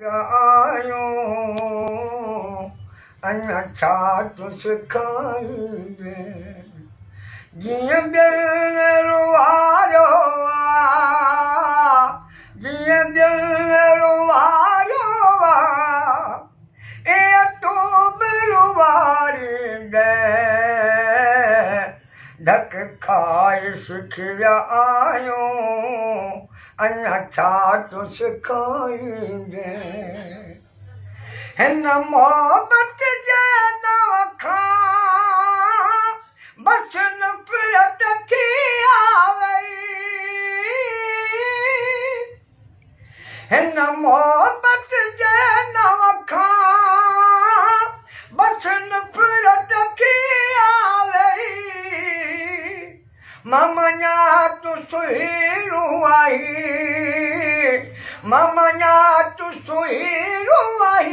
आयो अञा छा तूं सिखाईंदे जीअं दिल रुवायो जीअं दिल रुवायो ए तूं बि रुवारींदे धक खाए सिख विया आहियूं अञा छा तूं सिखाईंदे हिन मोहबत जे नव खां बस नफ़रत थी आवई हिन मोहबत जे नव खां बस नफ़रत थी आवई ममञा तूं सुहिणो आई ममञा तूं सुहिणो आई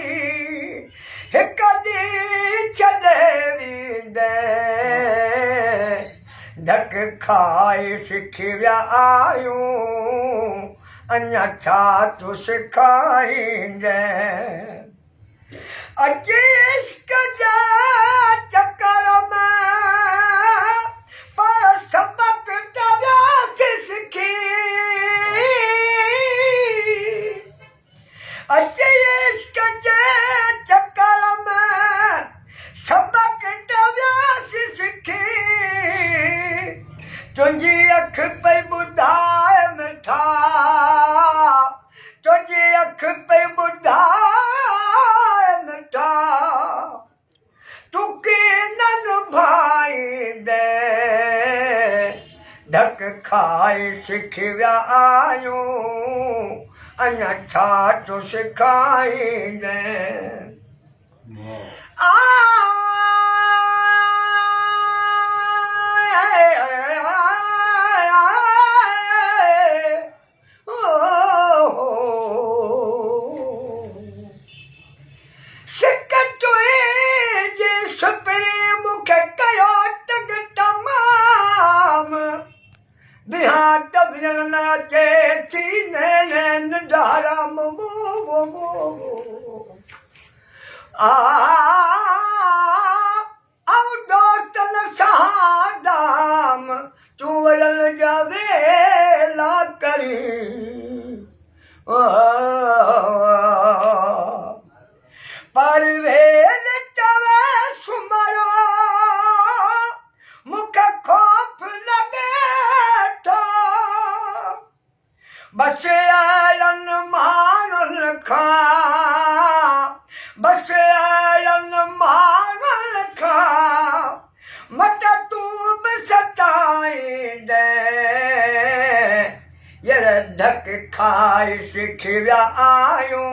हिकु ॾींहुं छॾे वेंदे धक खाए सिख विया आहियूं अञा छा तूं सिखाईंदे अचे इश्क जा चकर में पर सबक तव्यासी सिखी अचे इश्क जे चकर में सबक तव्यासी सिखी तुंहिंजी अख पई ॿुधाए मिठा तुंहिंजी अख पई ॿुधाए मिठा तूं कीअं न निभाईंदे धक खाए सिख विया आहियूं अञा छा तूं सिखाईंदे सिक तुंहिंजे सुपिरे मूंखे कयो टग तमाम बिहा तबियन न अचे थी नैन डाराम अब दोस्तन सादाम तूं वलन जा वेला करी परवेज़ चवे सुमरो मूंखे खौफ़ लॻे थो बस आयनि माण्हुनि खां बस आयनि माण्हुनि खां मत तूं बि सताईंदे यार धक खाए सिख विया आहियूं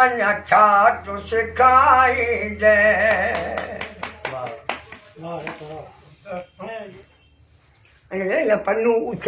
अञा छा तूं सिखाईंदे पन्नू उछल